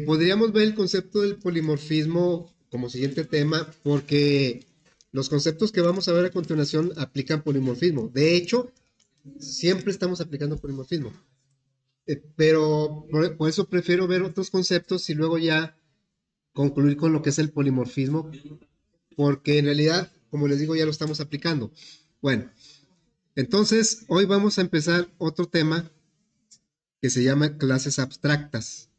Podríamos ver el concepto del polimorfismo como siguiente tema, porque los conceptos que vamos a ver a continuación aplican polimorfismo. De hecho, siempre estamos aplicando polimorfismo. Pero por eso prefiero ver otros conceptos y luego ya concluir con lo que es el polimorfismo, porque en realidad, como les digo, ya lo estamos aplicando. Bueno, entonces hoy vamos a empezar otro tema que se llama clases abstractas.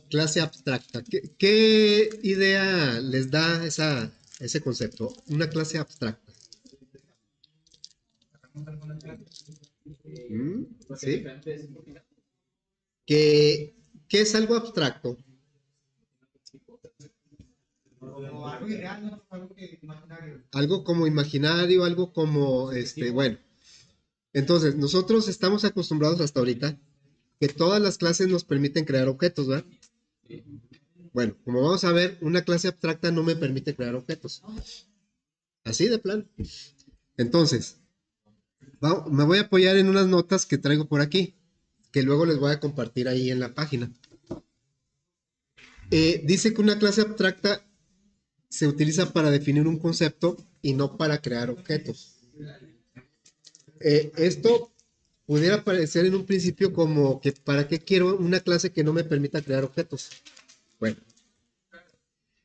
Clase abstracta. ¿Qué idea les da ese concepto? Una clase abstracta. ¿Mm? ¿Sí? ¿Qué es algo abstracto? Algo como imaginario, algo como, bueno. Entonces, nosotros estamos acostumbrados hasta ahorita que todas las clases nos permiten crear objetos, ¿verdad? Bueno, como vamos a ver, una clase abstracta no me permite crear objetos. Así de plan. Entonces, me voy a apoyar en unas notas que traigo por aquí, que luego les voy a compartir ahí en la página. Dice que una clase abstracta se utiliza para definir un concepto y no para crear objetos. Esto pudiera parecer en un principio como que ¿para qué quiero una clase que no me permita crear objetos? Bueno,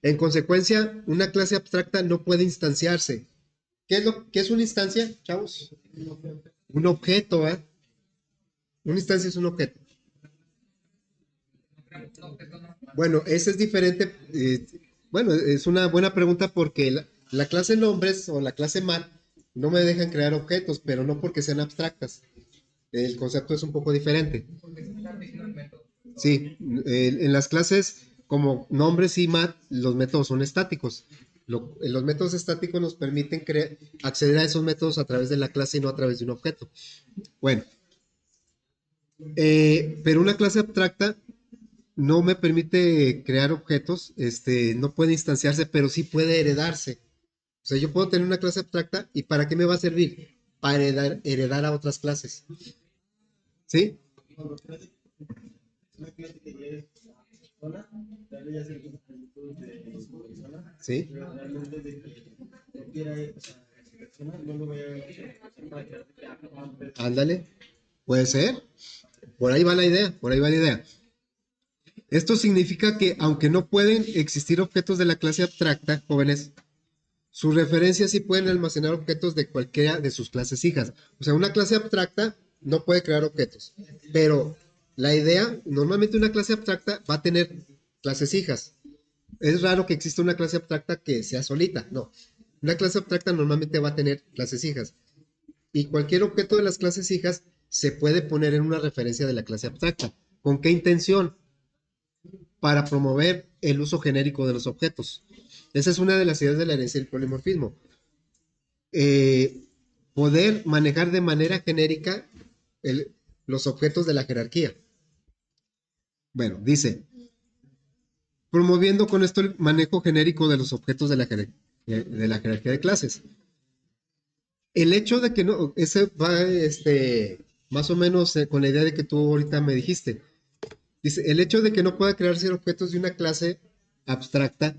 en consecuencia, una clase abstracta no puede instanciarse. ¿Qué es una instancia, chavos? Un objeto, ¿eh? Una instancia es un objeto. Bueno, ese es diferente. Bueno, es una buena pregunta porque la clase nombres o la clase mat no me dejan crear objetos, pero no porque sean abstractas. El concepto es un poco diferente. Sí, en las clases como nombres y mat, los métodos son estáticos. Los métodos estáticos nos permiten acceder a esos métodos a través de la clase y no a través de un objeto. Bueno, pero una clase abstracta no me permite crear objetos, no puede instanciarse, pero sí puede heredarse. O sea, yo puedo tener una clase abstracta y ¿para qué me va a servir? Para heredar a otras clases. ¿Sí? ¿Sí? Ándale. Puede ser. Por ahí va la idea, por ahí va la idea. Esto significa que aunque no pueden existir objetos de la clase abstracta, jóvenes, sus referencias sí pueden almacenar objetos de cualquiera de sus clases hijas. O sea, una clase abstracta no puede crear objetos. Pero la idea, normalmente una clase abstracta va a tener clases hijas. Es raro que exista una clase abstracta que sea solita. No. Una clase abstracta normalmente va a tener clases hijas. Y cualquier objeto de las clases hijas se puede poner en una referencia de la clase abstracta. ¿Con qué intención? Para promover el uso genérico de los objetos. Esa es una de las ideas de la herencia del polimorfismo. Eh, Poder manejar de manera genérica los objetos de la jerarquía. Bueno, dice, promoviendo con esto el manejo genérico de los objetos de la jerarquía de clases. El hecho de que no, ese va más o menos con la idea de que tú ahorita me dijiste. Dice, el hecho de que no pueda crearse objetos de una clase abstracta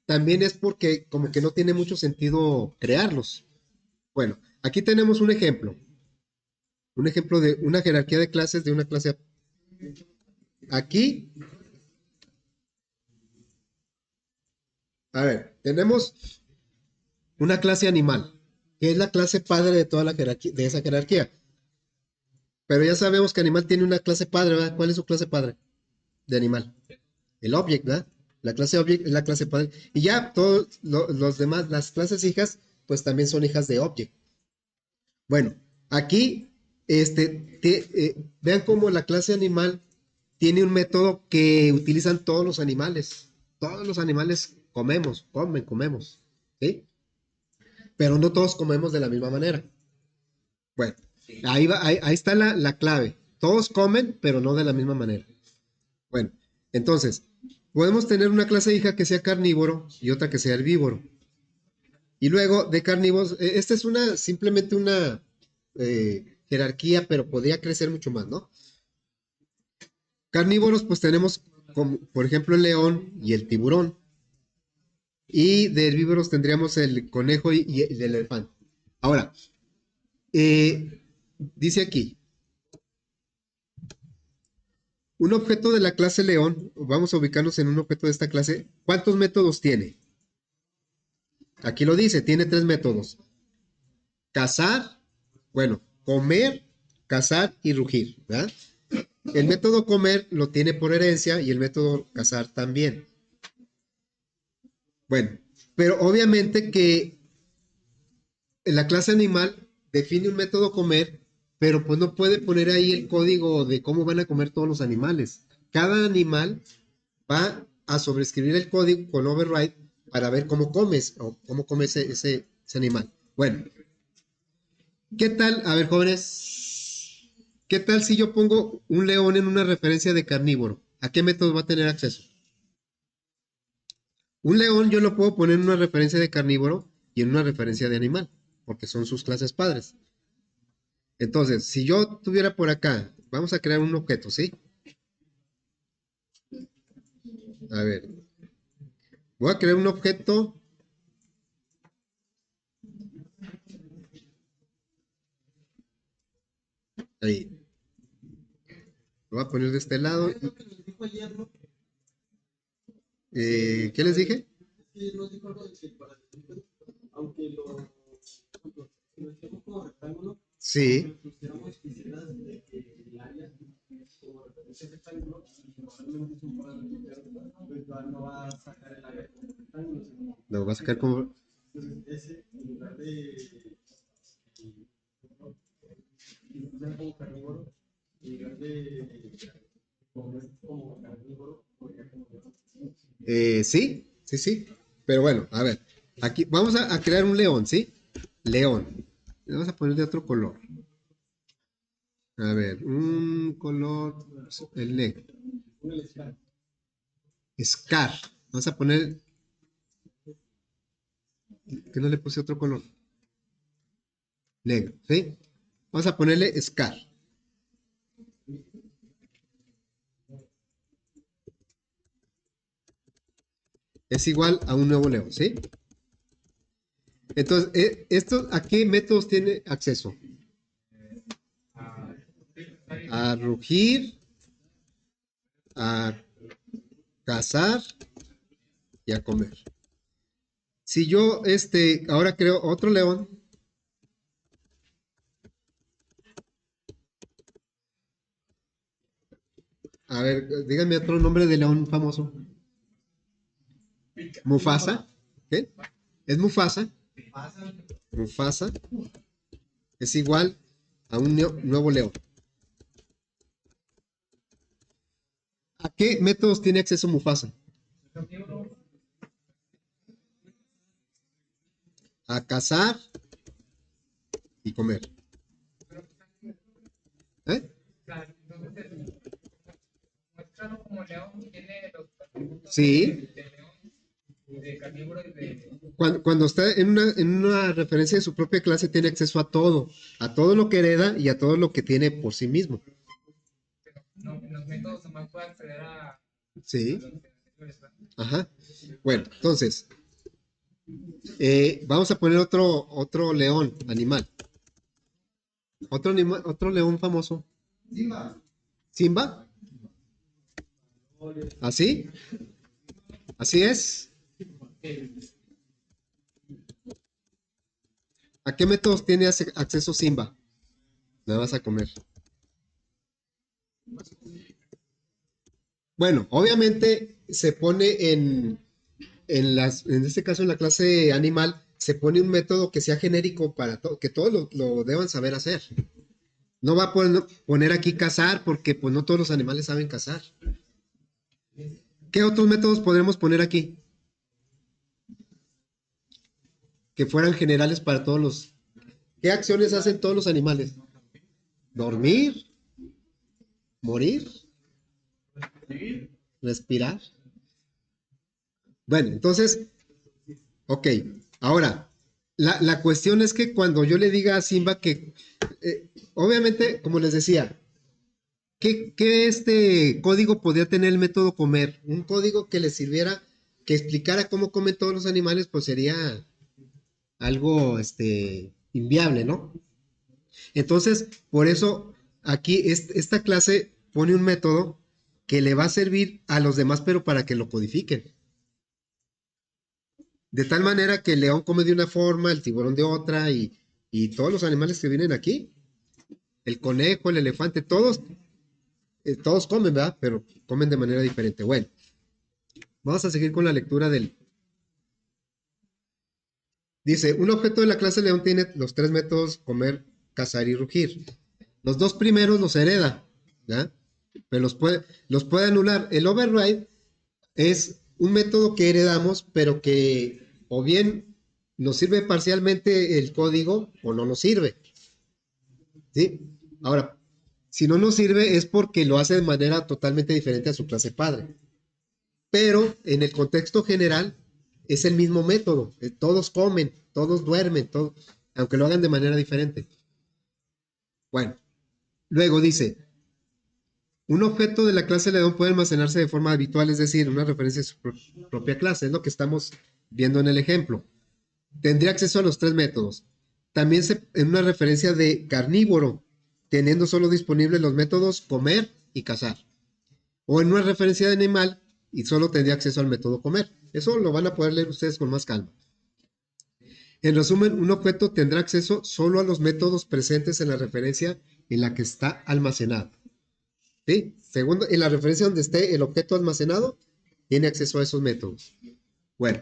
también es porque como que no tiene mucho sentido crearlos. Bueno, aquí tenemos un ejemplo de una jerarquía de clases de una clase. Aquí, a ver, tenemos una clase animal, que es la clase padre de toda la jerarquía, de esa jerarquía. Pero ya sabemos que animal tiene una clase padre, ¿verdad? ¿Cuál es su clase padre de animal? El object, ¿verdad? La clase object es la clase padre. Y ya todos los demás, las clases hijas, pues también son hijas de object. Bueno, aquí, vean cómo la clase animal tiene un método que utilizan todos los animales. Todos los animales comemos, ¿sí? Pero no todos comemos de la misma manera. Bueno, ahí está la clave. Todos comen, pero no de la misma manera. Bueno, entonces, podemos tener una clase hija que sea carnívoro y otra que sea herbívoro. Y luego de carnívoros, esta es simplemente una jerarquía, pero podría crecer mucho más, ¿no? Carnívoros, pues tenemos, como, por ejemplo, el león y el tiburón. Y de herbívoros tendríamos el conejo y el elefante. Ahora, dice aquí, un objeto de la clase león, vamos a ubicarnos en un objeto de esta clase, ¿cuántos métodos tiene? Aquí lo dice, tiene 3 métodos. Cazar, bueno, comer, cazar y rugir, ¿verdad? El método comer lo tiene por herencia y el método cazar también. Bueno, pero obviamente que la clase animal define un método comer, pero pues no puede poner ahí el código de cómo van a comer todos los animales. Cada animal va a sobreescribir el código con override para ver cómo comes o cómo come ese animal. Bueno, ¿qué tal? A ver, jóvenes, ¿qué tal si yo pongo un león en una referencia de carnívoro? ¿A qué método va a tener acceso? Un león yo lo puedo poner en una referencia de carnívoro y en una referencia de animal, porque son sus clases padres. Entonces, si yo tuviera por acá, vamos a crear un objeto, ¿sí? A ver, voy a crear un objeto. Ahí. Lo voy a poner de este lado. ¿Qué les dije? Sí. Lo voy a sacar como... sí, sí, sí. Pero bueno, a ver. Aquí vamos a crear un león, ¿sí? León. Le vamos a poner de otro color. A ver, un color, el negro. Scar. Vamos a poner, que no le puse otro color. Negro, ¿sí? Vamos a ponerle Scar. Es igual a un nuevo león, ¿sí? Entonces, ¿a qué métodos tiene acceso? A rugir, a cazar y a comer. Si yo, ahora creo otro león, a ver, díganme otro nombre de león famoso. Mufasa, ¿qué? Es Mufasa. Mufasa es igual a un nuevo león. ¿A qué métodos tiene acceso Mufasa? A cazar y comer. ¿Eh? Sí. Cuando está en una referencia de su propia clase, tiene acceso a todo lo que hereda y a todo lo que tiene por sí mismo. Sí. Ajá. Bueno, entonces, vamos a poner otro león, animal. Otro león famoso. Simba. ¿Así? ¿Así es? ¿A qué métodos tiene acceso Simba? Nada más a comer. Bueno, obviamente se pone en este caso en la clase animal, se pone un método que sea genérico para que todos lo deban saber hacer. No va a poner aquí cazar porque pues no todos los animales saben cazar. ¿Qué otros métodos podremos poner aquí? Que fueran generales para todos los... ¿Qué acciones hacen todos los animales? Dormir, morir, respirar. Bueno, entonces, ok. Ahora, la cuestión es que cuando yo le diga a Simba que, obviamente, como les decía, ¿Qué este código podría tener el método comer? Un código que le sirviera, que explicara cómo comen todos los animales, pues sería algo inviable, ¿no? Entonces, por eso aquí esta clase pone un método que le va a servir a los demás, pero para que lo codifiquen. De tal manera que el león come de una forma, el tiburón de otra, y todos los animales que vienen aquí, el conejo, el elefante, todos comen, ¿verdad? Pero comen de manera diferente. Bueno, vamos a seguir con la lectura del... Dice, un objeto de la clase león tiene los tres métodos comer, cazar y rugir. Los dos primeros los hereda, ¿ya? Pero los puede anular. El override es un método que heredamos, pero que o bien nos sirve parcialmente el código o no nos sirve, ¿sí? Ahora, si no nos sirve es porque lo hace de manera totalmente diferente a su clase padre. Pero en el contexto general es el mismo método. Todos comen, todos duermen, aunque lo hagan de manera diferente. Bueno, luego dice, un objeto de la clase león puede almacenarse de forma habitual, es decir, una referencia a su propia clase, es lo que estamos viendo en el ejemplo. Tendría acceso a los tres métodos. También en una referencia de carnívoro, teniendo solo disponibles los métodos comer y cazar. O en una referencia de animal y solo tendría acceso al método comer. Eso lo van a poder leer ustedes con más calma. En resumen, un objeto tendrá acceso solo a los métodos presentes en la referencia en la que está almacenado. ¿Sí? Segundo, en la referencia donde esté el objeto almacenado, tiene acceso a esos métodos. Bueno,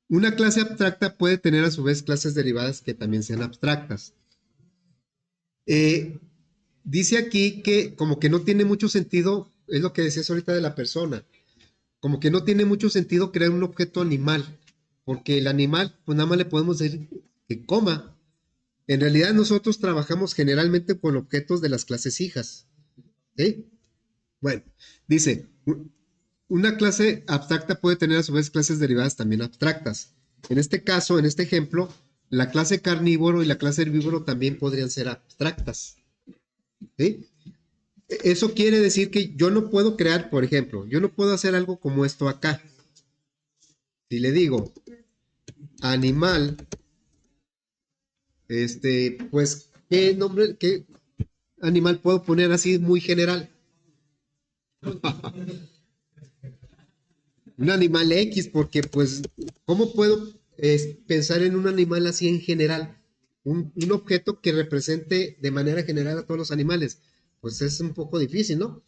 una clase abstracta puede tener a su vez clases derivadas que también sean abstractas. Dice aquí que como que no tiene mucho sentido, es lo que decías ahorita de la persona, como que no tiene mucho sentido crear un objeto animal, porque el animal, pues nada más le podemos decir que coma. En realidad nosotros trabajamos generalmente con objetos de las clases hijas. ¿Sí? Bueno, dice, una clase abstracta puede tener a su vez clases derivadas también abstractas. En este caso, en este ejemplo, la clase carnívoro y la clase herbívoro también podrían ser abstractas. ¿Sí? Eso quiere decir que yo no puedo crear, por ejemplo, yo no puedo hacer algo como esto acá. Si le digo animal, pues, ¿qué nombre, qué animal puedo poner así muy general? Un animal X, porque pues, ¿cómo puedo pensar en un animal así en general? Un objeto que represente de manera general a todos los animales. Pues es un poco difícil, ¿no?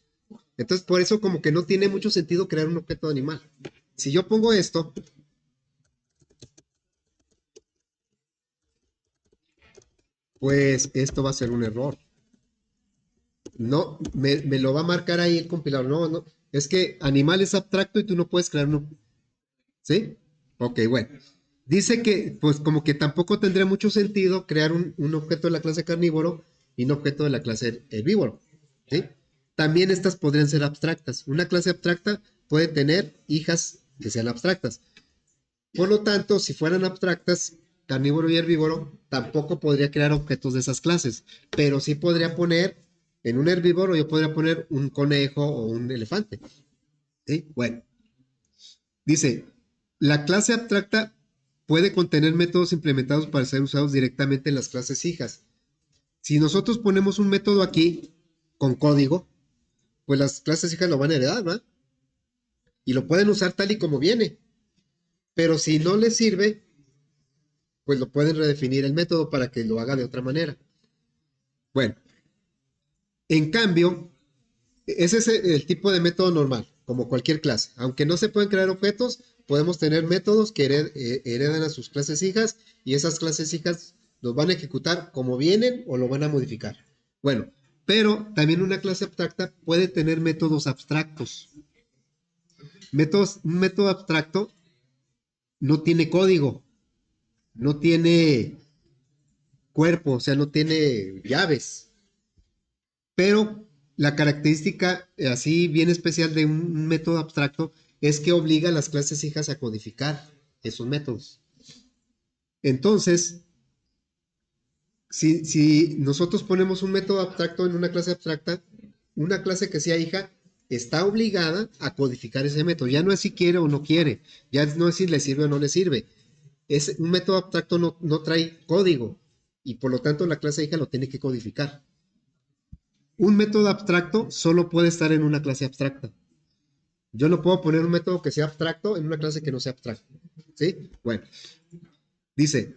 Entonces, por eso como que no tiene mucho sentido crear un objeto animal. Si yo pongo esto, pues esto va a ser un error. No, me lo va a marcar ahí el compilador. No, no, es que animal es abstracto y tú no puedes crear uno. ¿Sí? Ok, bueno. Dice que, pues como que tampoco tendría mucho sentido crear un objeto de la clase carnívoro y un objeto de la clase herbívoro. ¿Sí? También estas podrían ser abstractas. Una clase abstracta puede tener hijas que sean abstractas. Por lo tanto, si fueran abstractas, carnívoro y herbívoro, tampoco podría crear objetos de esas clases. Pero sí podría poner, en un herbívoro yo podría poner un conejo o un elefante. ¿Sí? Bueno. Dice, la clase abstracta puede contener métodos implementados para ser usados directamente en las clases hijas. Si nosotros ponemos un método aquí con código, pues las clases hijas lo van a heredar, ¿verdad? Y lo pueden usar tal y como viene. Pero si no les sirve, pues lo pueden redefinir el método para que lo haga de otra manera. Bueno, en cambio, ese es el tipo de método normal, como cualquier clase. Aunque no se pueden crear objetos, podemos tener métodos que heredan a sus clases hijas y esas clases hijas los van a ejecutar como vienen o lo van a modificar. Bueno, pero también una clase abstracta puede tener métodos abstractos. Un método abstracto no tiene código, no tiene cuerpo, o sea, no tiene llaves. Pero la característica así bien especial de un método abstracto es que obliga a las clases hijas a codificar esos métodos. Entonces, si nosotros ponemos un método abstracto en una clase abstracta, una clase que sea hija está obligada a codificar ese método. Ya no es si quiere o no quiere, ya no es si le sirve o no le sirve. Es un método abstracto, no trae código y por lo tanto la clase hija lo tiene que codificar. Un método abstracto solo puede estar en una clase abstracta. Yo no puedo poner un método que sea abstracto en una clase que no sea abstracta. ¿Sí? Bueno, dice,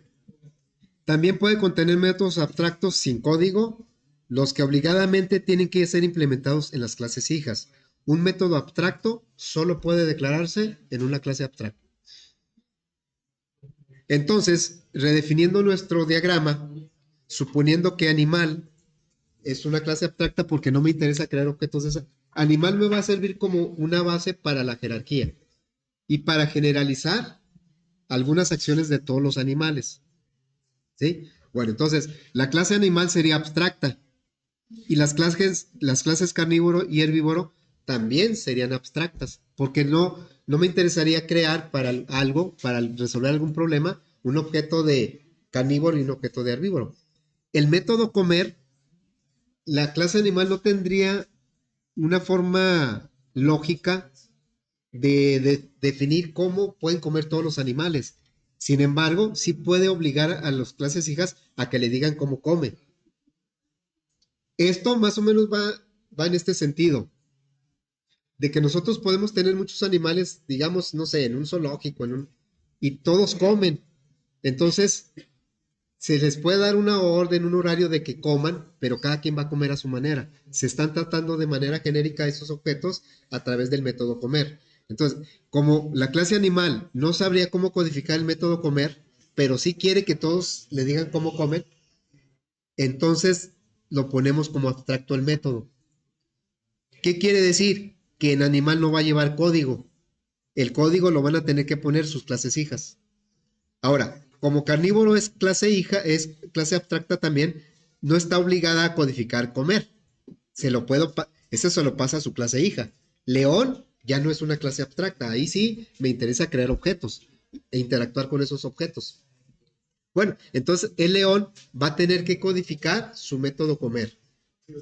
también puede contener métodos abstractos sin código, los que obligadamente tienen que ser implementados en las clases hijas. Un método abstracto solo puede declararse en una clase abstracta. Entonces, redefiniendo nuestro diagrama, suponiendo que animal es una clase abstracta porque no me interesa crear objetos de esa. Animal me va a servir como una base para la jerarquía y para generalizar algunas acciones de todos los animales. ¿Sí? Bueno, entonces, la clase animal sería abstracta y las clases carnívoro y herbívoro también serían abstractas, porque no me interesaría crear para algo, para resolver algún problema, un objeto de carnívoro y un objeto de herbívoro. El método comer, la clase animal no tendría una forma lógica de definir cómo pueden comer todos los animales. Sin embargo, sí puede obligar a las clases hijas a que le digan cómo come. Esto más o menos va en este sentido, de que nosotros podemos tener muchos animales, digamos, no sé, en un zoológico, y todos comen. Entonces, se les puede dar una orden, un horario de que coman, pero cada quien va a comer a su manera. Se están tratando de manera genérica esos objetos a través del método comer. Entonces, como la clase animal no sabría cómo codificar el método comer, pero sí quiere que todos le digan cómo comen, entonces lo ponemos como abstracto el método. ¿Qué quiere decir? Que en animal no va a llevar código. El código lo van a tener que poner sus clases hijas. Ahora, como carnívoro es clase hija, es clase abstracta también, no está obligada a codificar comer. Ese se lo pasa a su clase hija. León ya no es una clase abstracta. Ahí sí me interesa crear objetos e interactuar con esos objetos. Bueno, entonces el león va a tener que codificar su método comer.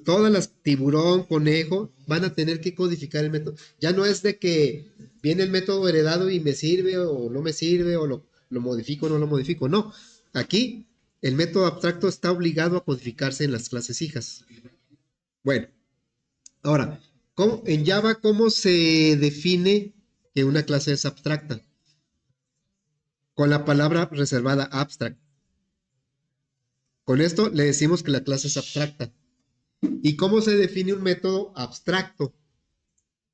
Todas las tiburón, conejo, van a tener que codificar el método. Ya no es de que viene el método heredado y me sirve o no me sirve o lo modifico o no lo modifico. No, aquí el método abstracto está obligado a codificarse en las clases hijas. Bueno, ahora, en Java, ¿cómo se define que una clase es abstracta? Con la palabra reservada abstract. Con esto le decimos que la clase es abstracta. ¿Y cómo se define un método abstracto?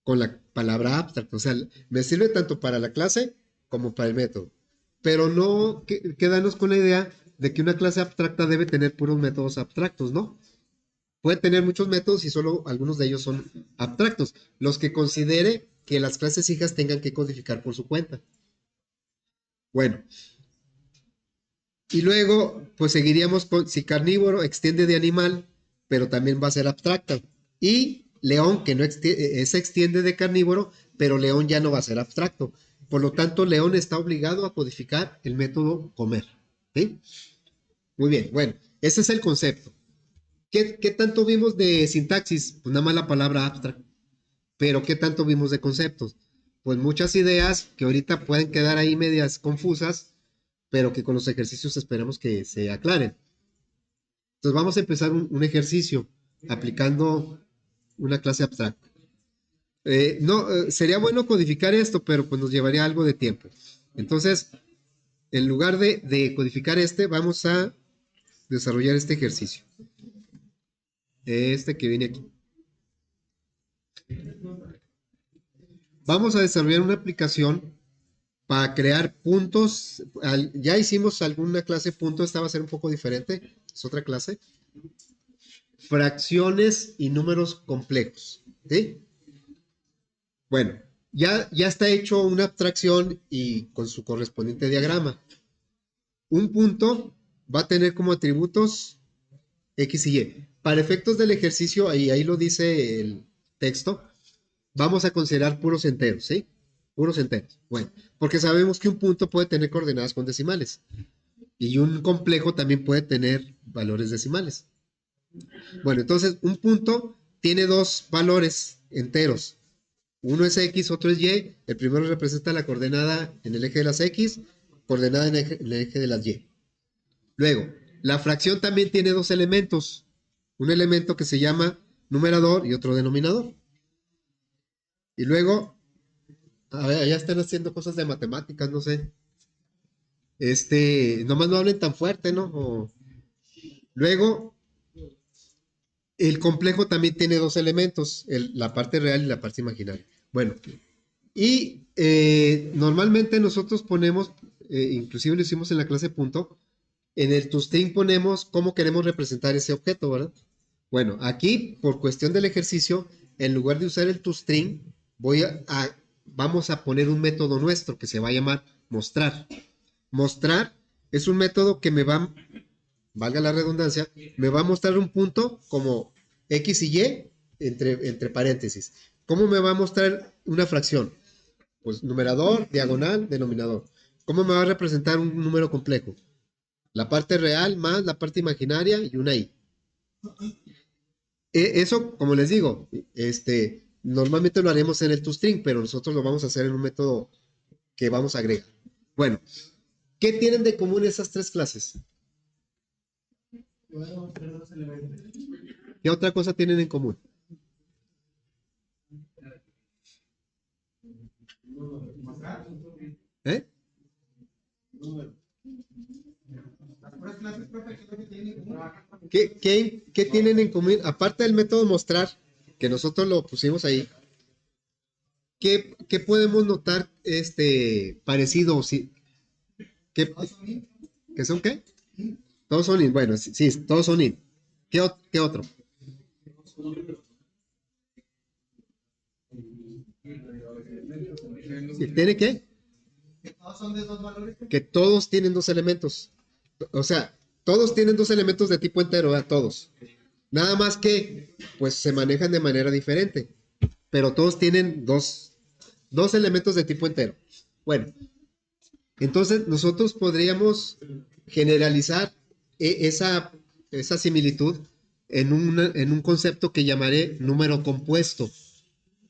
Con la palabra abstract. O sea, me sirve tanto para la clase como para el método. Pero no quedarnos con la idea de que una clase abstracta debe tener puros métodos abstractos, ¿no? Puede tener muchos métodos y solo algunos de ellos son abstractos. Los que considere que las clases hijas tengan que codificar por su cuenta. Bueno. Y luego, pues seguiríamos con si carnívoro extiende de animal, pero también va a ser abstracta. Y león, que no se extiende de carnívoro, pero león ya no va a ser abstracto. Por lo tanto, león está obligado a codificar el método comer. ¿Sí? Muy bien, bueno, ese es el concepto. ¿Qué tanto vimos de sintaxis? Pues nada más la palabra abstract. Pero ¿qué tanto vimos de conceptos? Pues muchas ideas que ahorita pueden quedar ahí medias confusas, pero que con los ejercicios esperamos que se aclaren. Entonces vamos a empezar un ejercicio aplicando una clase abstracta. Sería bueno codificar esto, pero pues nos llevaría algo de tiempo. Entonces, en lugar de codificar vamos a desarrollar este ejercicio. Este que viene aquí. Vamos a desarrollar una aplicación para crear puntos. Ya hicimos alguna clase punto, esta va a ser un poco diferente, es otra clase. Fracciones y números complejos. ¿Sí? Bueno, ya está hecho una abstracción y con su correspondiente diagrama. Un punto va a tener como atributos X y Y. Para efectos del ejercicio, ahí lo dice el texto, vamos a considerar puros enteros, ¿sí? Puros enteros. Bueno, porque sabemos que un punto puede tener coordenadas con decimales y un complejo también puede tener valores decimales. Bueno, entonces un punto tiene dos valores enteros. Uno es X, otro es Y. El primero representa la coordenada en el eje de las X, coordenada en el eje de las Y. Luego, la fracción también tiene dos elementos. Un elemento que se llama numerador y otro denominador. Y luego, a ver, ya están haciendo cosas de matemáticas, no sé. Nomás no hablen tan fuerte, ¿no? Luego, el complejo también tiene dos elementos, la parte real y la parte imaginaria. Bueno, y normalmente nosotros ponemos, inclusive lo hicimos en la clase punto, en el toString ponemos cómo queremos representar ese objeto, ¿verdad? Bueno, aquí, por cuestión del ejercicio, en lugar de usar el toString, vamos a poner un método nuestro que se va a llamar mostrar. Mostrar es un método que valga la redundancia, me va a mostrar un punto como X y Y entre paréntesis. ¿Cómo me va a mostrar una fracción? Pues numerador, diagonal, denominador. ¿Cómo me va a representar un número complejo? La parte real más la parte imaginaria y una I. Eso, como les digo, normalmente lo haremos en el toString, pero nosotros lo vamos a hacer en un método que vamos a agregar. Bueno, ¿qué tienen de común esas tres clases? ¿Qué otra cosa tienen en común? ¿Eh? ¿Qué tienen en común? Aparte del método mostrar, que nosotros lo pusimos ahí, ¿qué podemos notar parecido? ¿Qué, ¿qué son qué? Todos son in. Bueno, sí, todos son in. ¿Qué otro? ¿Tiene qué? Que todos tienen dos elementos. O sea, todos tienen dos elementos de tipo entero, ¿verdad? Todos. Nada más que, pues, se manejan de manera diferente. Pero todos tienen dos elementos de tipo entero. Bueno, entonces nosotros podríamos generalizar esa similitud en un concepto que llamaré número compuesto.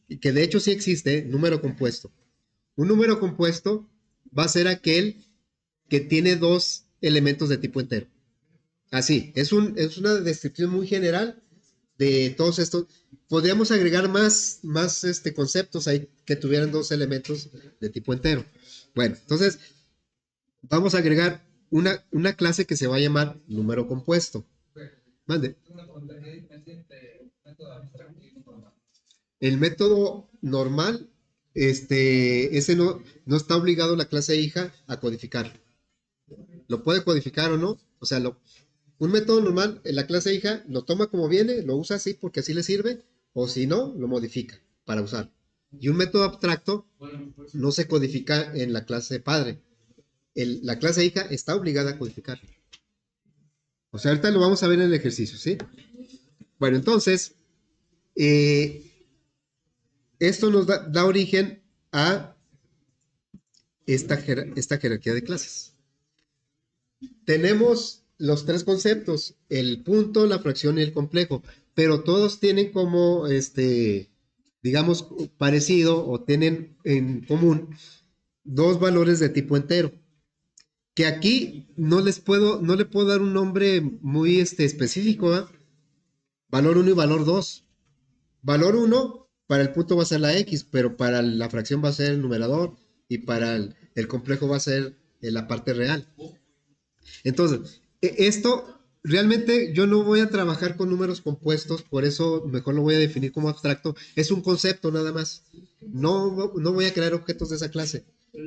Y que de hecho sí existe, número compuesto. Un número compuesto va a ser aquel que tiene dos elementos de tipo entero. Así, es una descripción muy general de todos estos. Podríamos agregar más conceptos ahí que tuvieran dos elementos de tipo entero. Bueno, entonces vamos a agregar una clase que se va a llamar número compuesto. Mande. El método normal, ese no está obligado la clase hija a codificarlo. Lo puede codificar o no. O sea, un método normal, en la clase hija lo toma como viene, lo usa así porque así le sirve, o si no, lo modifica para usar. Y un método abstracto no se codifica en la clase padre. La clase hija está obligada a codificarlo. O sea, ahorita lo vamos a ver en el ejercicio, ¿sí? Bueno, entonces, esto nos da origen a esta jerarquía de clases. Tenemos los tres conceptos, el punto, la fracción y el complejo, pero todos tienen como, digamos, parecido o tienen en común dos valores de tipo entero, que aquí no le puedo dar un nombre muy específico, ¿eh? Valor 1 y valor 2. Valor 1 para el punto va a ser la X, pero para la fracción va a ser el numerador y para el complejo va a ser la parte real. Entonces, esto realmente yo no voy a trabajar con números compuestos, por eso mejor lo voy a definir como abstracto. Es un concepto nada más. No voy a crear objetos de esa clase,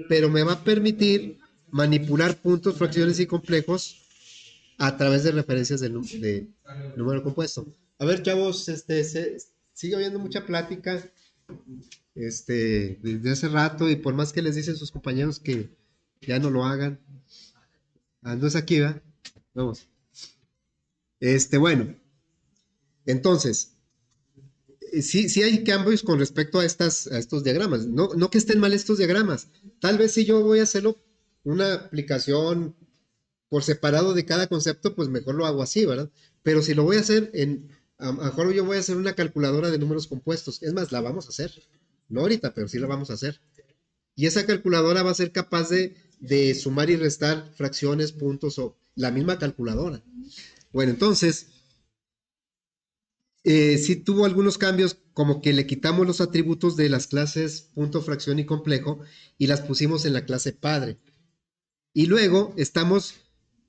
pero me va a permitir manipular puntos, fracciones y complejos a través de referencias de número compuesto. A ver, chavos, sigue habiendo mucha plática desde hace rato y por más que les dicen sus compañeros que ya no lo hagan. No es aquí, ¿verdad? Vamos. Bueno. Entonces, sí hay cambios con respecto a estos diagramas. No que estén mal estos diagramas. Tal vez si yo voy a hacerlo una aplicación por separado de cada concepto, pues mejor lo hago así, ¿verdad? Pero si lo voy a hacer a lo mejor yo voy a hacer una calculadora de números compuestos. Es más, la vamos a hacer. No ahorita, pero sí la vamos a hacer. Y esa calculadora va a ser capaz de sumar y restar fracciones, puntos o la misma calculadora. Bueno, entonces, sí tuvo algunos cambios, como que le quitamos los atributos de las clases punto, fracción y complejo y las pusimos en la clase padre. Y luego estamos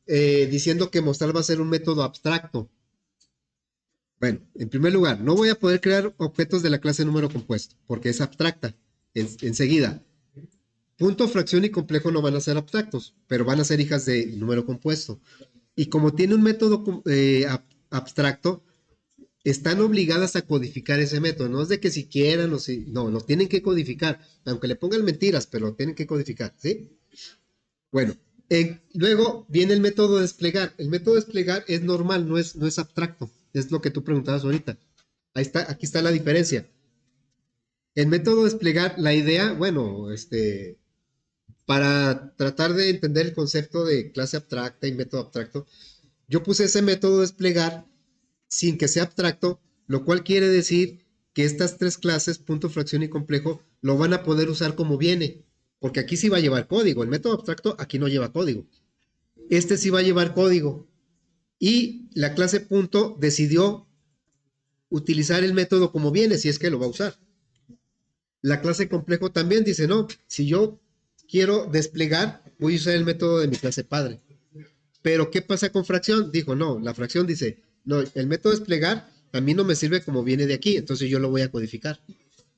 diciendo que mostrar va a ser un método abstracto. Bueno, en primer lugar, no voy a poder crear objetos de la clase número compuesto, porque es abstracta. Enseguida, punto, fracción y complejo no van a ser abstractos, pero van a ser hijas de número compuesto. Y como tiene un método abstracto, están obligadas a codificar ese método. No es de que si quieran o si... No, lo tienen que codificar. Aunque le pongan mentiras, pero lo tienen que codificar, ¿sí? Bueno, luego viene el método desplegar. El método desplegar es normal, no es abstracto. Es lo que tú preguntabas ahorita. Ahí está, aquí está la diferencia. El método desplegar, la idea, bueno, para tratar de entender el concepto de clase abstracta y método abstracto, yo puse ese método desplegar sin que sea abstracto, lo cual quiere decir que estas tres clases, punto, fracción y complejo, lo van a poder usar como viene, porque aquí sí va a llevar código. El método abstracto aquí no lleva código. Este sí va a llevar código. Y la clase punto decidió utilizar el método como viene, si es que lo va a usar. La clase complejo también dice, no, si yo quiero desplegar, voy a usar el método de mi clase padre. Pero ¿qué pasa con fracción? Dijo, no, la fracción dice, no, el método desplegar a mí no me sirve como viene de aquí, entonces yo lo voy a codificar.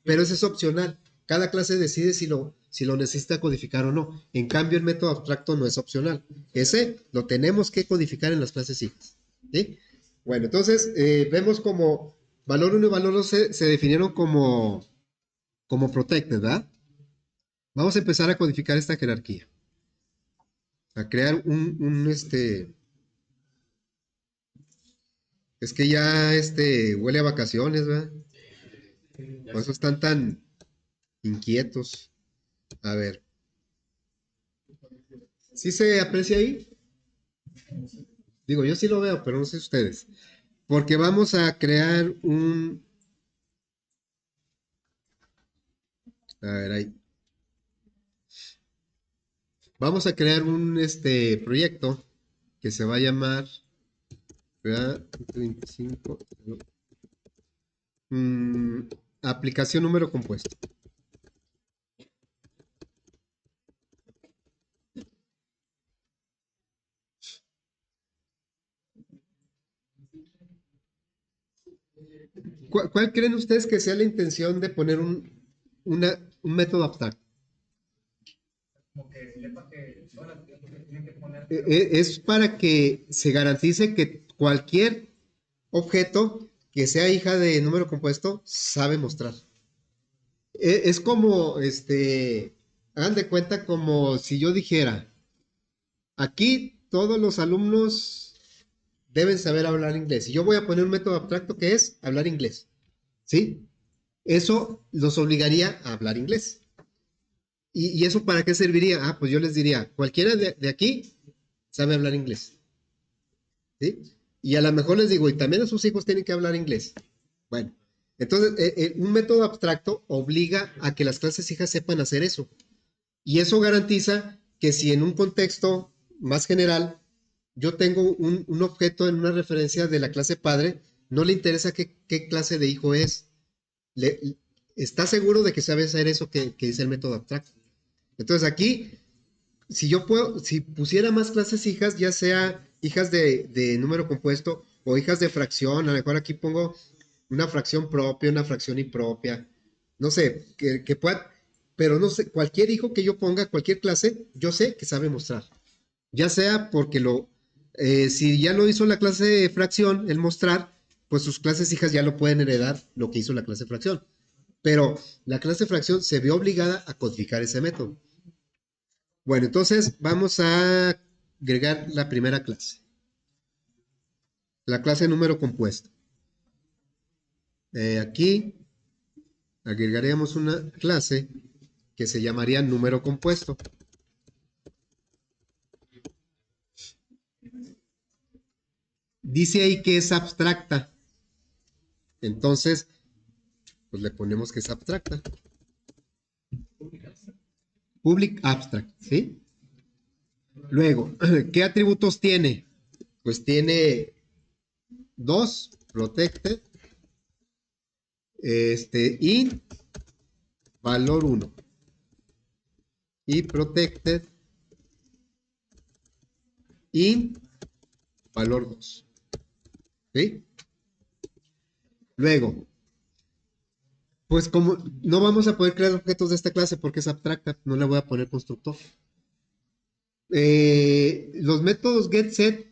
Pero eso es opcional. Cada clase decide si lo necesita codificar o no. En cambio, el método abstracto no es opcional. Ese lo tenemos que codificar en las clases hijas. ¿Sí? Bueno, entonces vemos como valor 1 y valor 2 se definieron como protected, ¿verdad? Vamos a empezar a codificar esta jerarquía. A crear es que ya huele a vacaciones, ¿verdad? Por eso están tan inquietos. A ver, ¿sí se aprecia ahí? Digo, yo sí lo veo, pero no sé ustedes. Porque vamos a crear un... A ver, ahí. Vamos a crear un proyecto que se va a llamar... ¿verdad? 25, aplicación número compuesto. ¿Cuál creen ustedes que sea la intención de poner un método abstracto? Es para que se garantice que cualquier objeto que sea hija de número compuesto sabe mostrar. Es como, hagan de cuenta como si yo dijera, aquí todos los alumnos deben saber hablar inglés. Y yo voy a poner un método abstracto que es hablar inglés. ¿Sí? Eso los obligaría a hablar inglés. ¿Y eso para qué serviría? Ah, pues yo les diría, cualquiera de aquí sabe hablar inglés. ¿Sí? Y a lo mejor les digo, y también a sus hijos tienen que hablar inglés. Bueno, entonces un método abstracto obliga a que las clases hijas sepan hacer eso. Y eso garantiza que si en un contexto más general yo tengo un objeto en una referencia de la clase padre, no le interesa qué clase de hijo es. Está seguro de que sabe hacer eso que dice el método abstracto. Entonces aquí, si pusiera más clases hijas, ya sea hijas de número compuesto o hijas de fracción, a lo mejor aquí pongo una fracción propia, una fracción impropia, no sé, que pueda, pero no sé, cualquier hijo que yo ponga, cualquier clase, yo sé que sabe mostrar. Ya sea porque si ya lo hizo la clase de fracción, el mostrar, pues sus clases hijas ya lo pueden heredar lo que hizo la clase de fracción. Pero la clase de fracción se ve obligada a codificar ese método. Bueno, entonces vamos a agregar la primera clase. La clase número compuesto. Aquí agregaríamos una clase que se llamaría número compuesto. Dice ahí que es abstracta. Entonces, pues le ponemos que es abstracta. Public abstract, ¿sí? Luego, ¿qué atributos tiene? Pues tiene dos, protected, int, valor 1 y protected, int, valor 2. ¿Sí? Luego, pues como no vamos a poder crear objetos de esta clase porque es abstracta, no le voy a poner constructor. Los métodos getSet,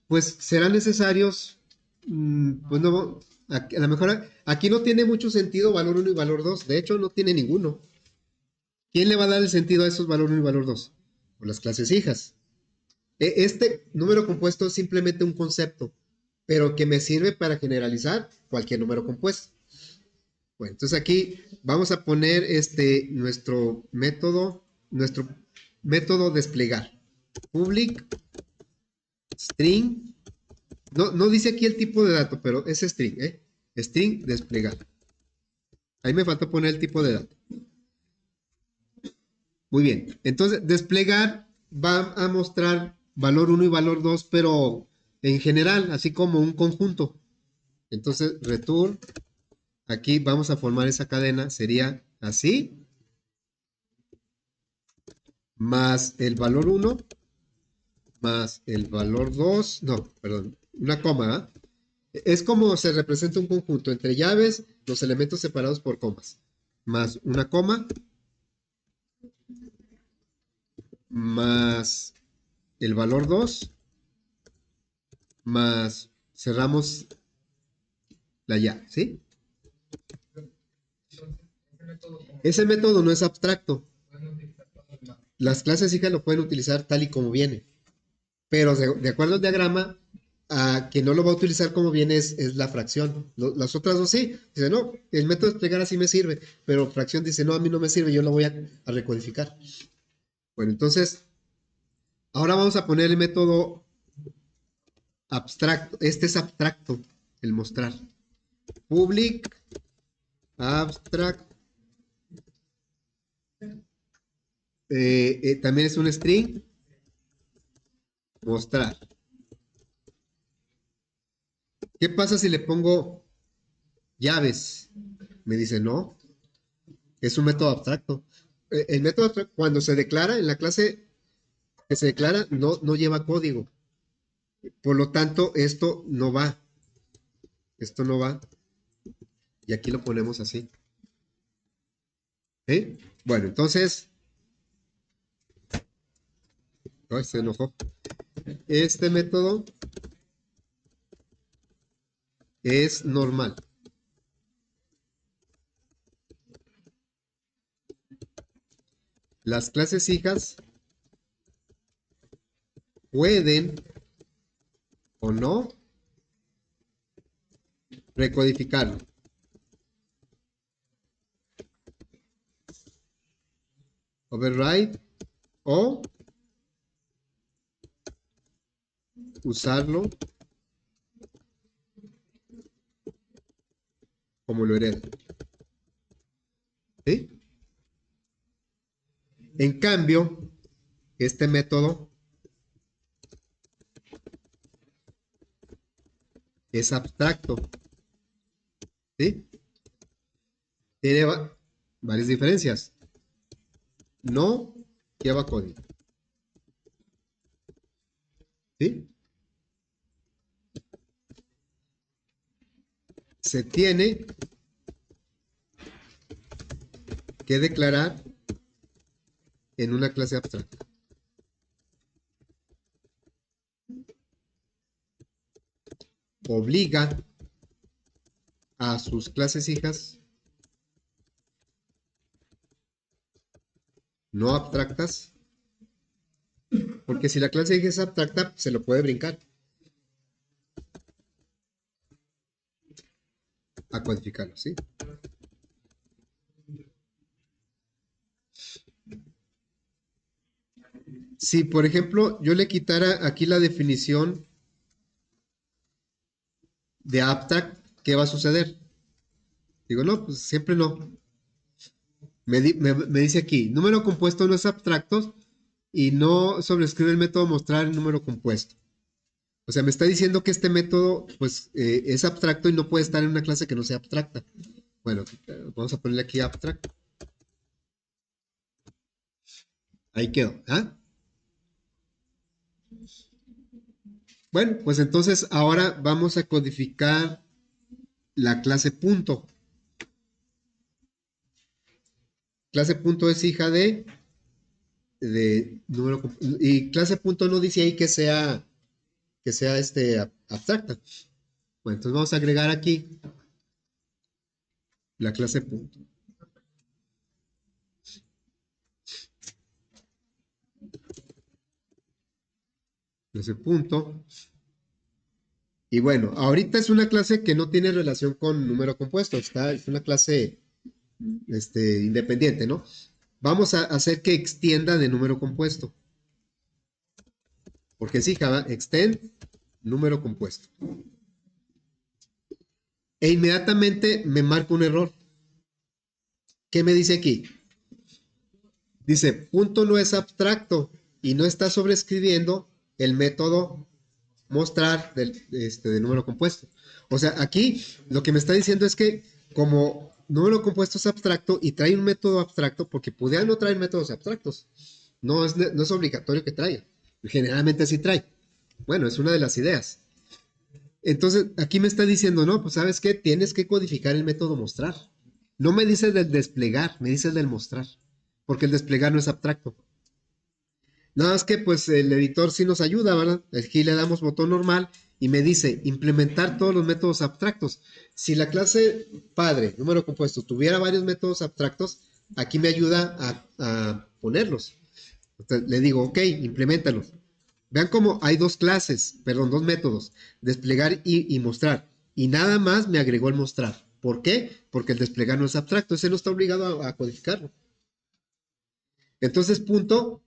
pues serán necesarios, pues no, a lo mejor aquí no tiene mucho sentido valor 1 y valor 2, de hecho no tiene ninguno. ¿Quién le va a dar el sentido a esos valor 1 y valor 2? Pues las clases hijas. Este número compuesto es simplemente un concepto, pero que me sirve para generalizar cualquier número compuesto. Bueno, entonces aquí vamos a poner nuestro método desplegar. Public string. No dice aquí el tipo de dato, pero es string, ¿eh? String desplegar. Ahí me falta poner el tipo de dato. Muy bien. Entonces, desplegar va a mostrar valor 1 y valor 2, pero en general, así como un conjunto. Entonces, return, aquí vamos a formar esa cadena, sería así, más el valor 1, más el valor 2, no, perdón, una coma, ¿eh? Es como se representa un conjunto entre llaves, los elementos separados por comas, más una coma, más el valor 2, más cerramos la llave, ¿sí? Ese método no es abstracto. Las clases hijas lo pueden utilizar tal y como viene. Pero de acuerdo al diagrama, a quien no lo va a utilizar como viene es la fracción. Las otras dos sí. Dice, no, el método de desplegar así me sirve. Pero fracción dice, no, a mí no me sirve, yo lo voy a recodificar. Bueno, entonces, ahora vamos a poner el método abstracto. Este es abstracto, el mostrar. Public abstract. También es un string. Mostrar. ¿Qué pasa si le pongo llaves? Me dice, no, es un método abstracto. El método abstracto, cuando se declara en la clase que se declara, no lleva código. Por lo tanto, esto no va. Esto no va. Y aquí lo ponemos así. ¿Eh? Bueno, entonces, ay, se enojó. Este método es normal. Las clases hijas pueden o no recodificarlo. Override o usarlo como lo heredo. ¿Sí? En cambio, este método es abstracto. ¿Sí? Tiene varias diferencias. No lleva código. ¿Sí? Se tiene que declarar en una clase abstracta. Obliga a sus clases hijas no abstractas, porque si la clase hija es abstracta, se lo puede brincar a codificarlo, ¿sí? Si, por ejemplo, yo le quitara aquí la definición de abstract, ¿qué va a suceder? Digo, no, pues siempre no. Me dice aquí, número compuesto no es abstracto y no sobrescribe el método mostrar el número compuesto. O sea, me está diciendo que este método, pues, es abstracto y no puede estar en una clase que no sea abstracta. Bueno, vamos a ponerle aquí abstracto. Ahí quedó. ¿Ah? Bueno, pues entonces ahora vamos a codificar la clase punto. Clase punto es hija de número y clase punto no dice ahí que sea abstracta. Bueno, entonces vamos a agregar aquí la clase punto. Clase punto. Y bueno, ahorita es una clase que no tiene relación con número compuesto, es una clase independiente, ¿no? Vamos a hacer que extienda de número compuesto. Porque sí, Java, extend número compuesto. E inmediatamente me marca un error. ¿Qué me dice aquí? Dice, punto no es abstracto y no está sobrescribiendo el método mostrar del número compuesto. O sea, aquí lo que me está diciendo es que como número compuesto es abstracto y trae un método abstracto, porque pudiera no traer métodos abstractos. No es obligatorio que traiga. Generalmente sí trae. Bueno, es una de las ideas. Entonces, aquí me está diciendo, no, pues sabes qué, tienes que codificar el método mostrar. No me dice del desplegar, me dice del mostrar, porque el desplegar no es abstracto. Nada más que pues el editor sí nos ayuda, ¿verdad? Aquí le damos botón normal y me dice implementar todos los métodos abstractos. Si la clase padre, número compuesto, tuviera varios métodos abstractos, aquí me ayuda a ponerlos. Entonces, le digo, ok, implementalos. Vean cómo hay dos clases, perdón, dos métodos, desplegar y mostrar. Y nada más me agregó el mostrar. ¿Por qué? Porque el desplegar no es abstracto, ese no está obligado a codificarlo. Entonces, punto,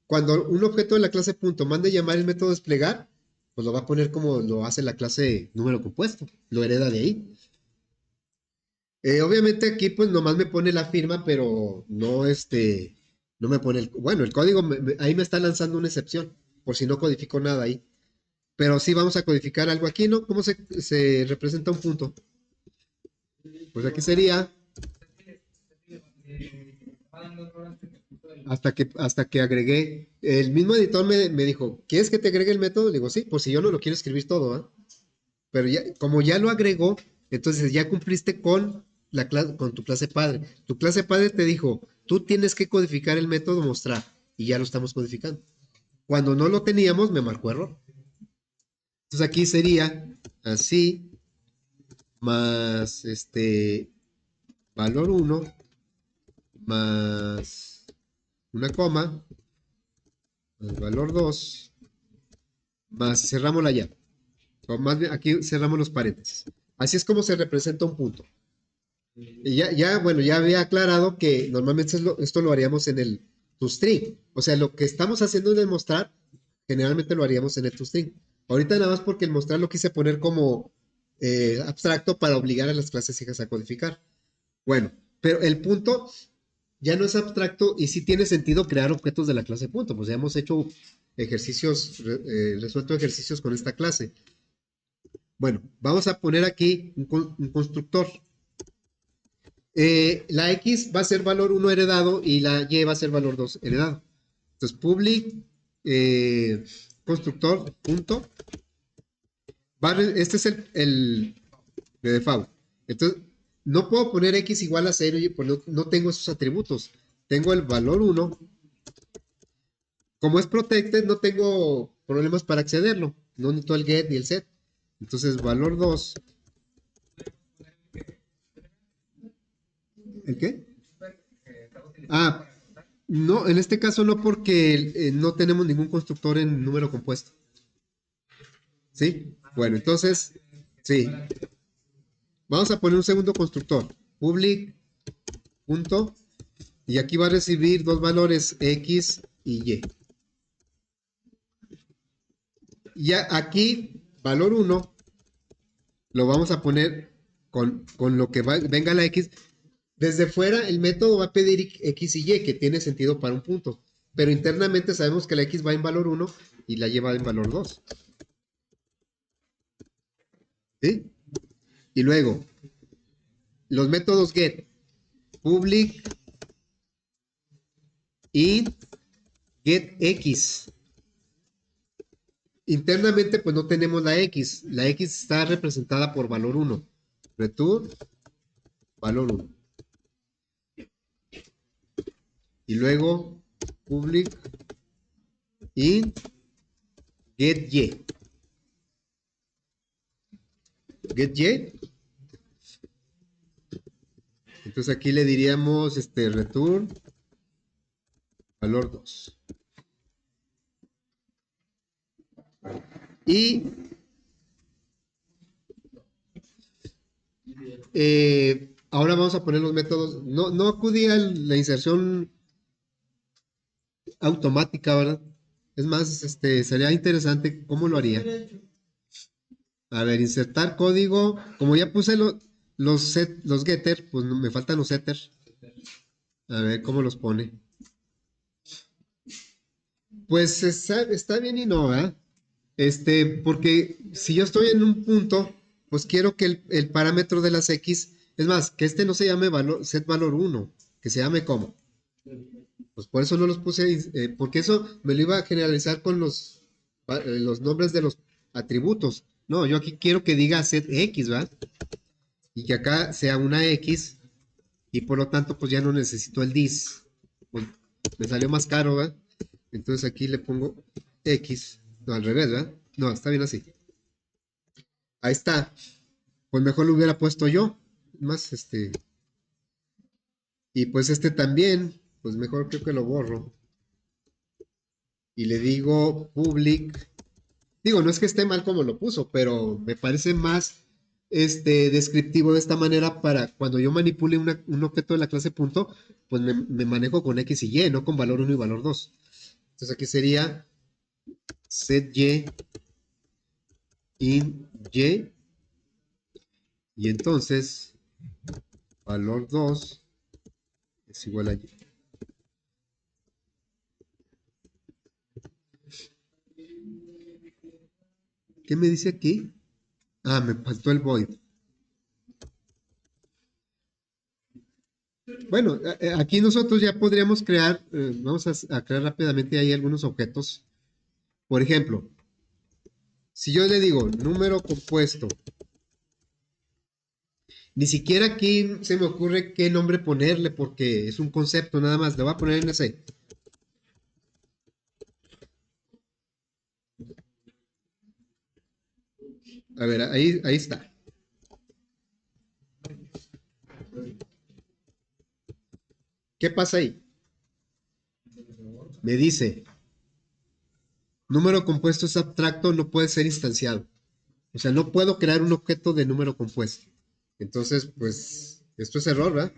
cuando un objeto de la clase punto mande llamar el método desplegar, pues lo va a poner como lo hace la clase número compuesto, lo hereda de ahí. Obviamente aquí pues nomás me pone la firma, pero no no me pone bueno, el código ahí me está lanzando una excepción, por si no codifico nada ahí. Pero sí vamos a codificar algo aquí, ¿no? ¿Cómo se representa un punto? Pues aquí sería hasta que agregué. El mismo editor me dijo, ¿quieres que te agregue el método? Le digo, sí, pues si yo no lo quiero escribir todo, ¿eh? Pero ya, como ya lo agregó, entonces ya cumpliste con con tu clase padre. Tu clase padre te dijo, tú tienes que codificar el método mostrar y ya lo estamos codificando. Cuando no lo teníamos, me marcó error. Entonces aquí sería así más valor 1 más una coma más valor 2 más cerramos la llave. O más bien aquí cerramos los paréntesis. Así es como se representa un punto. Y bueno, ya había aclarado que normalmente esto lo haríamos en el toString. O sea, lo que estamos haciendo en el mostrar, generalmente lo haríamos en el toString. Ahorita nada más porque el mostrar lo quise poner como abstracto para obligar a las clases hijas a codificar. Bueno, pero el punto ya no es abstracto y sí tiene sentido crear objetos de la clase punto. Pues ya hemos hecho ejercicios, resuelto ejercicios con esta clase. Bueno, vamos a poner aquí un constructor. La X va a ser valor 1 heredado y la Y va a ser valor 2 heredado. Entonces, public constructor punto. Este es el de default. Entonces, no puedo poner X igual a 0 y pues no tengo esos atributos. Tengo el valor 1. Como es protected, no tengo problemas para accederlo. No necesito el get ni el set. Entonces, valor 2. ¿El qué? Ah, no, en este caso no porque no tenemos ningún constructor en número compuesto. ¿Sí? Bueno, entonces, sí. Vamos a poner un segundo constructor. Public punto. Y aquí va a recibir dos valores X y Y. Ya aquí, valor 1, lo vamos a poner con lo que venga la X. Desde fuera el método va a pedir X y Y, que tiene sentido para un punto. Pero internamente sabemos que la X va en valor 1 y la Y va en valor 2. ¿Sí? Y luego, los métodos get, public, int, getX. Internamente pues no tenemos la X. La X está representada por valor 1. Return, valor 1. Y luego, public, int, getY. GetY. Entonces aquí le diríamos return valor 2. Y ahora vamos a poner los métodos. No acudí a la inserción automática, ¿verdad? Es más, sería interesante cómo lo haría. A ver, insertar código. Como ya puse los getter, pues me faltan los setter. A ver cómo los pone. Pues está bien y no, ¿verdad? Porque si yo estoy en un punto, pues quiero que el parámetro de las X, es más, que no se llame set valor 1, que se llame como. Pues por eso no los puse ahí, porque eso me lo iba a generalizar con los nombres de los atributos. No, yo aquí quiero que diga set X, ¿verdad? Y que acá sea una X, y por lo tanto, pues ya no necesito el dis. Pues, me salió más caro, ¿verdad? Entonces aquí le pongo X. No, al revés, ¿verdad? No, está bien así. Ahí está. Pues mejor lo hubiera puesto yo. Más Y pues también. Pues mejor creo que lo borro. Y le digo public. Digo, no es que esté mal como lo puso, pero me parece más descriptivo de esta manera para cuando yo manipule un objeto de la clase punto, pues me manejo con X y Y, no con valor 1 y valor 2. Entonces aquí sería set Y in Y. Y entonces valor 2 es igual a Y. ¿Qué me dice aquí? Ah, me faltó el void. Bueno, aquí nosotros ya podríamos crear, vamos a crear rápidamente ahí algunos objetos. Por ejemplo, si yo le digo número compuesto, ni siquiera aquí se me ocurre qué nombre ponerle porque es un concepto nada más. Le voy a poner NC. A ver, ahí está. ¿Qué pasa ahí? Me dice, número compuesto es abstracto, no puede ser instanciado. O sea, no puedo crear un objeto de número compuesto. Entonces, pues, esto es error, ¿verdad?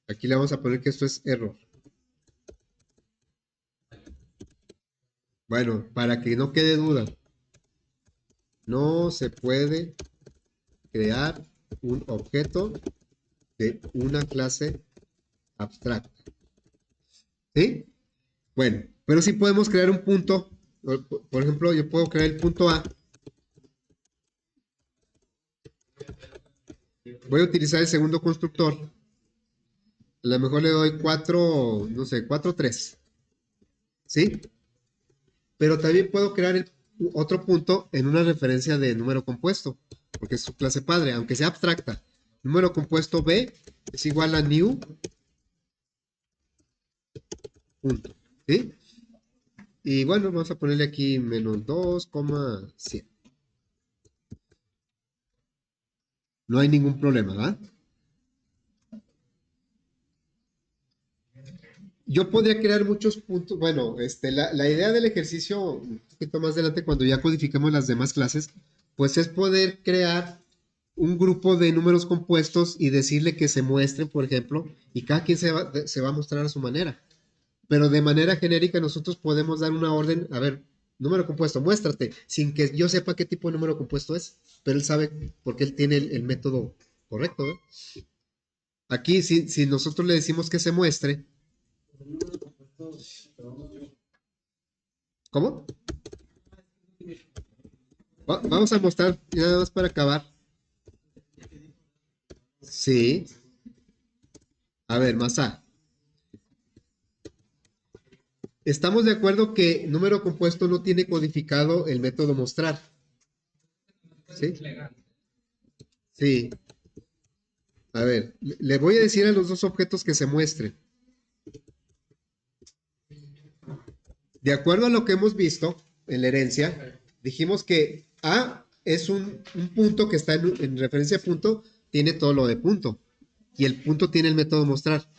Aquí le vamos a poner que esto es error. Bueno, para que no quede duda, no se puede crear un objeto de una clase abstracta. ¿Sí? Bueno, pero sí podemos crear un punto. Por ejemplo, yo puedo crear el punto A. Voy a utilizar el segundo constructor. A lo mejor le doy 4, no sé, 4, 3. ¿Sí? Pero también puedo crear otro punto en una referencia de número compuesto, porque es su clase padre, aunque sea abstracta. Número compuesto B es igual a new punto. ¿Sí? Y bueno, vamos a ponerle aquí menos 2,100. No hay ningún problema, ¿verdad? Yo podría crear muchos puntos. Bueno, la idea del ejercicio, un poquito más adelante, cuando ya codifiquemos las demás clases, pues es poder crear un grupo de números compuestos y decirle que se muestren, por ejemplo, y cada quien se va a mostrar a su manera. Pero de manera genérica nosotros podemos dar una orden, a ver, número compuesto, muéstrate, sin que yo sepa qué tipo de número compuesto es. pero él sabe porque él tiene el método correcto, ¿eh? Aquí, si nosotros le decimos que se muestre, ¿cómo? Vamos a mostrar, nada más para acabar. Sí. A ver, Masa. Estamos de acuerdo que número compuesto no tiene codificado el método mostrar. ¿Sí? Sí. A ver, le voy a decir a los dos objetos que se muestren. De acuerdo a lo que hemos visto en la herencia, dijimos que A es un punto que está en referencia a punto, tiene todo lo de punto. Y el punto tiene el método mostrar.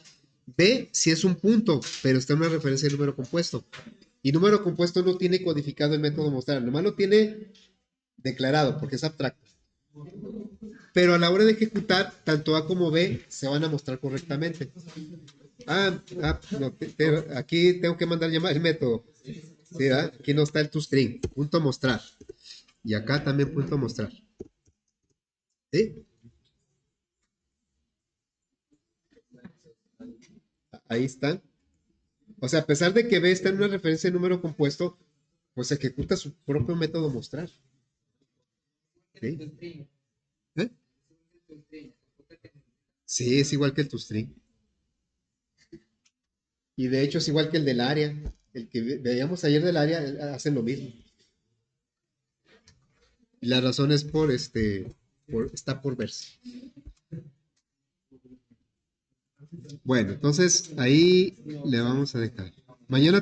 B si es un punto, pero está en una referencia de número compuesto. Y número compuesto no tiene codificado el método mostrar, nomás lo tiene declarado porque es abstracto. Pero a la hora de ejecutar, tanto A como B se van a mostrar correctamente. No, aquí tengo que mandar llamar el método. Sí, aquí no está el toString, punto mostrar. Y acá también punto mostrar. ¿Sí? Ahí están. O sea, a pesar de que B está en una referencia de número compuesto, pues ejecuta su propio método mostrar. ¿Sí? ¿Eh? Sí, es igual que el toString. Y de hecho es igual que el del área. El que veíamos ayer del área hacen lo mismo. Y la razón es está por verse. Bueno, entonces ahí le vamos a dejar. Mañana